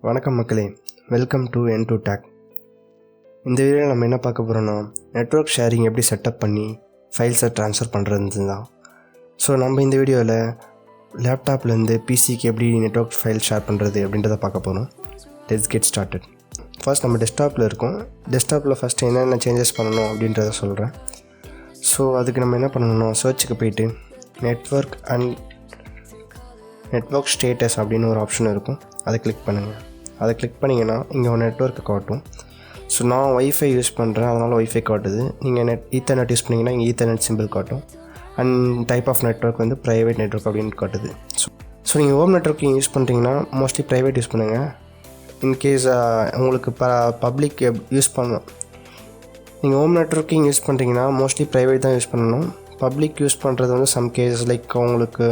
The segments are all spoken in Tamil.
வணக்கம் மக்களே, வெல்கம் டு N2Tech. இந்த வீடியோவில் நம்ம என்ன பார்க்க போகிறோன்னா, நெட்வொர்க் ஷேரிங் எப்படி செட்டப் பண்ணி ஃபைல்ஸை ட்ரான்ஸ்ஃபர் பண்ணுறது தான். ஸோ நம்ம இந்த வீடியோவில் லேப்டாப்லேருந்து பிசிக்கு எப்படி நெட்வொர்க் ஃபைல் ஷேர் பண்ணுறது அப்படின்றத பார்க்க போகிறோம். Let's get started. ஃபர்ஸ்ட் நம்ம டெஸ்க்டாப்பில் இருக்கோம். டெஸ்க்டாப்பில் ஃபஸ்ட்டு என்னென்ன சேஞ்சஸ் பண்ணணும் அப்படின்றத சொல்கிறேன். ஸோ அதுக்கு நம்ம என்ன பண்ணணும், சர்ச்சுக்கு போயிட்டு நெட்வொர்க் ஸ்டேட்டஸ் அப்படின்னு ஒரு ஆப்ஷன் இருக்கும், அதை கிளிக் பண்ணுங்கள். அதை கிளிக் பண்ணிங்கன்னா இங்கே ஒரு நெட்வொர்க்கை காட்டும். ஸோ நான் ஒய்ஃபை யூஸ் பண்ணுறேன், அதனால் ஒய்ஃபை காட்டுது. நீங்கள் ஈத்தர்நெட் யூஸ் பண்ணிங்கன்னா இங்கே ஈத்தர்நெட் சிம்பிள் காட்டும். அண்ட் டைப் ஆஃப் நெட்வொர்க் வந்து ப்ரைவேட் நெட்வொர்க் அப்படின்னு காட்டுது. ஸோ நீங்கள் ஹோம் நெட்வொர்க்கிங் யூஸ் பண்ணுறீங்கன்னா மோஸ்ட்லி ப்ரைவேட் யூஸ் பண்ணுங்கள். இன்கேஸ் உங்களுக்கு பப்ளிக் யூஸ் பண்ணணும், நீங்கள் ஹோம் நெட்வொர்க்கிங் யூஸ் பண்ணுறீங்கன்னா மோஸ்ட்லி ப்ரைவேட் தான் யூஸ் பண்ணணும். பப்ளிக் யூஸ் பண்ணுறது வந்து சம் கேஸ் லைக் உங்களுக்கு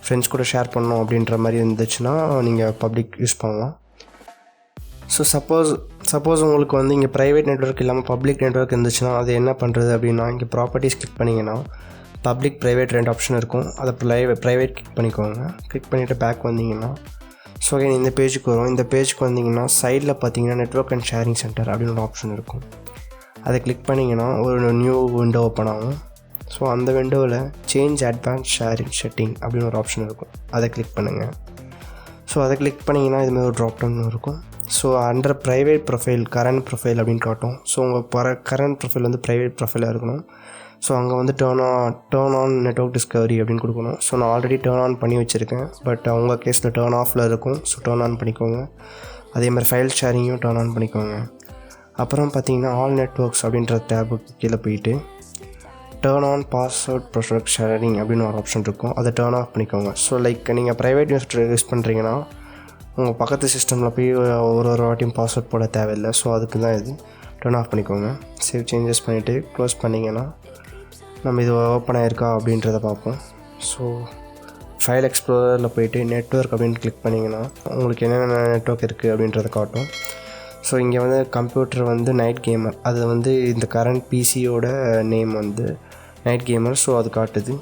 ஃப்ரெண்ட்ஸ் கூட ஷேர் பண்ணணும் அப்படின்ற மாதிரி இருந்துச்சுன்னா நீங்கள் பப்ளிக் யூஸ் பண்ணலாம். ஸோ சப்போஸ் உங்களுக்கு வந்து இங்கே ப்ரைவேட் நெட்வொர்க் இல்லாமல் பப்ளிக் நெட்வொர்க் இருந்துச்சுன்னா அது என்ன பண்ணுறது அப்படின்னா, இங்கே ப்ராப்பர்ட்டிஸ் கிளிக் பண்ணிங்கன்னா பப்ளிக் ப்ரைவேட் ரெண்டு ஆப்ஷன் இருக்கும். அதை ப்ரைவேட் கிளிக் பண்ணிக்கோங்க. கிளிக் பண்ணிவிட்டு பேக் வந்தீங்கன்னா ஸோ இந்த பேஜுக்கு வரும். இந்த பேஜுக்கு வந்தீங்கன்னா சைடில் பார்த்தீங்கன்னா நெட்வொர்க் அண்ட் ஷேரிங் சென்டர் அப்படின்னு ஒரு ஆப்ஷன் இருக்கும். அதை கிளிக் பண்ணிங்கன்னா ஒரு நியூ விண்டோ ஓப்பன் ஆகும். ஸோ அந்த விண்டோவில் சேஞ்ச் அட்வான்ஸ் ஷேரிங் செட்டிங் அப்படின்னு ஒரு ஆப்ஷன் இருக்கும், அதை கிளிக் பண்ணுங்கள். ஸோ அதை கிளிக் பண்ணிங்கன்னா இதுமாதிரி ஒரு ட்ராப் டவுன் இருக்கும். So under private profile current profile அப்படின்னு காட்டும். ஸோ உங்கள் கரண்ட் ப்ரொஃபைல் வந்து ப்ரைவேட் ப்ரொஃபைலாக இருக்கணும். ஸோ அங்கே வந்து டேர்ன் ஆன் நெட்வொர்க் டிஸ்கவரி அப்படின்னு கொடுக்கணும். ஸோ நான் ஆல்ரெடி டேர்ன் ஆன் பண்ணி வச்சுருக்கேன், பட் உங்கள் கேஸில் டேர்ன் ஆஃபில் இருக்கும். ஸோ டேர்ன் ஆன் பண்ணிக்கோங்க. அதேமாதிரி ஃபைல் ஷேரிங்கும் டேர்ன் ஆன் பண்ணிக்கோங்க. அப்புறம் பார்த்தீங்கன்னா ஆல் நெட்வொர்க்ஸ் அப்படின்ற டேபுக்கு கீழே போயிட்டு turn on password protect sharing அப்படின்னு ஒரு ஆப்ஷன் இருக்கும், அதை டேர்ன் ஆஃப் பண்ணிக்கோங்க. ஸோ லைக் நீங்கள் ப்ரைவேட் யூஸ் பண்ணுறீங்கன்னா உங்கள் பக்கத்து சிஸ்டமில் போய் ஒரு வாட்டியும் பாஸ்வேர்ட் போட தேவையில்லை. ஸோ அதுக்கு தான் இது டேர்ன் ஆஃப் பண்ணிக்கோங்க. சேவ் சேஞ்சஸ் பண்ணிவிட்டு க்ளோஸ் பண்ணிங்கன்னா நம்ம இது ஓப்பன் ஆகிருக்கா அப்படின்றத பார்ப்போம். ஸோ ஃபைல் எக்ஸ்ப்ளோரரில் போய்ட்டு நெட்வொர்க் அப்படின்னு கிளிக் பண்ணிங்கன்னா உங்களுக்கு என்னென்ன நெட்வொர்க் இருக்குது அப்படின்றத காட்டும். ஸோ இங்கே வந்து கம்ப்யூட்டர் வந்து நைட் கேமர், அது வந்து இந்த கரண்ட் பிசியோட நேம் வந்து நைட் கேமர். ஸோ அது காட்டுது.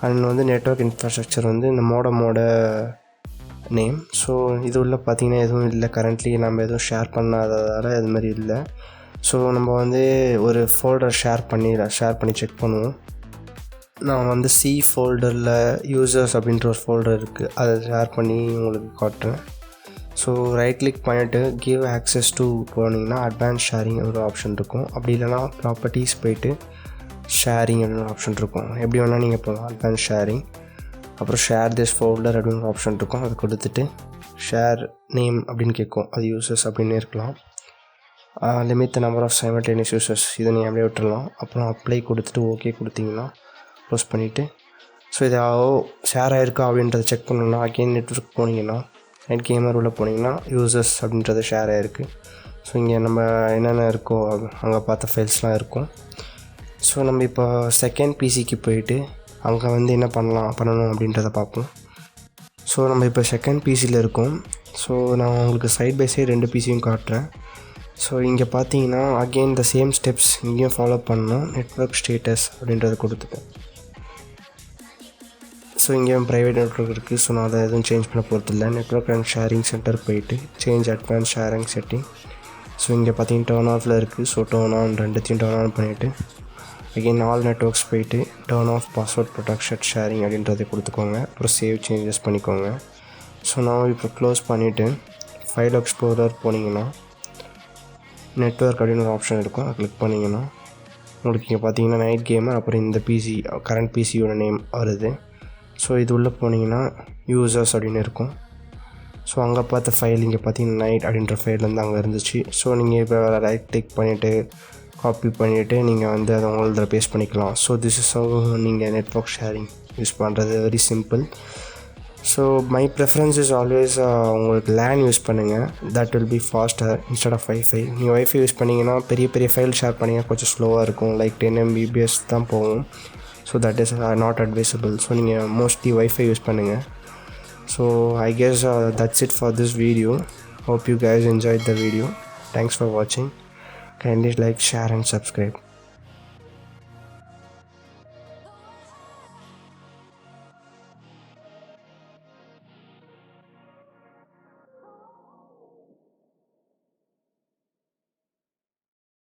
அண்ட் வந்து நெட்வொர்க் இன்ஃப்ராஸ்ட்ரக்சர் வந்து இந்த மோடமோட நேம். ஸோ இது உள்ள பார்த்திங்கன்னா எதுவும் இல்லை, கரண்ட்லி நம்ம எதுவும் ஷேர் பண்ணாததால் இது மாதிரி இல்லை. ஸோ நம்ம வந்து ஒரு ஃபோல்டர் ஷேர் பண்ணி செக் பண்ணுவோம். நான் வந்து சி ஃபோல்டரில் யூசர்ஸ் அப்படின்ற ஒரு ஃபோல்டர் இருக்குது, அதை ஷேர் பண்ணி உங்களுக்கு காட்டுறேன். ஸோ ரைட் கிளிக் பண்ணிவிட்டு கிவ் ஆக்சஸ் டு போனீங்கன்னா அட்வான்ஸ் ஷேரிங் ஒரு ஆப்ஷன் இருக்கும். அப்படி இல்லைனா ப்ராப்பர்ட்டிஸ் போய்ட்டு ஷேரிங் அப்படின்னு ஒரு ஆப்ஷன் இருக்கும். எப்படி வேணால் நீங்கள் போகலாம். அட்வான்ஸ் ஷேரிங், அப்புறம் ஷேர் திஸ் ஃபோல்டர் அப்படின்னு ஒரு ஆப்ஷன் இருக்கும். அதை கொடுத்துட்டு ஷேர் நேம் அப்படின்னு கேட்கும், அது யூசர்ஸ் அப்படின்னு இருக்கலாம். Limit the number of simultaneous users, இதை நீங்கள் அப்படியே விட்டுடலாம். அப்புறம் அப்ளை கொடுத்துட்டு ஓகே கொடுத்தீங்கன்னா க்ளோஸ் பண்ணிவிட்டு ஸோ இதை ஷேர் ஆகிருக்கா அப்படின்றத செக் பண்ணணுன்னா அகெயின் நெட்வொர்க் போனீங்கன்னா நைட் கேமர் உள்ள போனீங்கன்னா யூசர்ஸ் அப்படின்றது ஷேர் ஆகிருக்கு. ஸோ இங்கே நம்ம என்னென்ன இருக்கோ அங்கே பார்த்த ஃபைல்ஸ்லாம் இருக்கும். ஸோ நம்ம இப்போ செகண்ட் பிசிக்கு போயிட்டு அங்கே வந்து என்ன பண்ணணும் அப்படின்றத பார்ப்போம். ஸோ நம்ம இப்போ செகண்ட் பிசியில் இருக்கோம். ஸோ நான் உங்களுக்கு சைட் பை சைடு ரெண்டு பிசியும் காட்டுறேன். ஸோ இங்கே பார்த்தீங்கன்னா அகெயின் த சேம் ஸ்டெப்ஸ் இங்கேயும் ஃபாலோ பண்ணணும். நெட்வொர்க் ஸ்டேட்டஸ் அப்படின்றத கொடுத்துட்டேன். ஸோ இங்கேயும் ப்ரைவேட் நெட்வொர்க் இருக்குது. ஸோ நான் அதை எதுவும் சேஞ்ச் பண்ண போகிறதில்ல. நெட்வொர்க் அண்ட் ஷேரிங் சென்டர் போயிட்டு change advance sharing setting. So இங்கே பார்த்தீங்கன்னா டேர்ன் ஆஃபில் இருக்குது. ஸோ டேர்ன் ஆன் ரெண்டுத்தையும் டேர்ன் ஆன் பண்ணிவிட்டு அகெயின் ஆல் நெட்வொர்க்ஸ் போயிட்டு turn off password protect sharing அப்படின்றத கொடுத்துக்கோங்க. அப்புறம் சேவ் சேஞ்சஸ் பண்ணிக்கோங்க. ஸோ நான் இப்போ க்ளோஸ் பண்ணிவிட்டு ஃபைல் எக்ஸ்ப்ளோரர் போனீங்கன்னா நெட்வொர்க் அப்படின்னு ஒரு ஆப்ஷன் இருக்கும், அதை கிளிக் பண்ணிங்கன்னா உங்களுக்கு இங்கே பார்த்தீங்கன்னா நைட் கேமர், அப்புறம் இந்த பிசி கரண்ட் பிசியோட நேம் வருது. ஸோ இது உள்ளே போனீங்கன்னா யூசர்ஸ் அப்படின்னு இருக்கும். ஸோ அங்கே பார்த்த ஃபைல் இங்கே பார்த்தீங்கன்னா நைட் அப்படின்ற ஃபைல் வந்து அங்கே இருந்துச்சு. ஸோ நீங்கள் இப்போ ரைட் கிளிக் பண்ணிவிட்டு காப்பி பண்ணிவிட்டு நீங்கள் வந்து அதை உங்களோட பேஸ்ட் பண்ணிக்கலாம். ஸோ திஸ் இஸ் நீங்கள் நெட்வொர்க் ஷேரிங் யூஸ் பண்ணுறது very simple. So my preference is always உங்களுக்கு லேன் யூஸ் பண்ணுங்கள், that will be faster instead of wifi. நீங்கள் வைஃபை யூஸ் பண்ணிங்கன்னா பெரிய ஃபைல் ஷேர் பண்ணிங்கன்னா கொஞ்சம் ஸ்லோவாக இருக்கும், லைக் 10 MBps தான் போகும். So that is not advisable. So நீங்கள் மோஸ்ட்லி வைஃபை யூஸ் பண்ணுங்கள். So I guess that's it for this video. Hope you guys enjoyed the video. Thanks for watching. Kindly like, share and subscribe.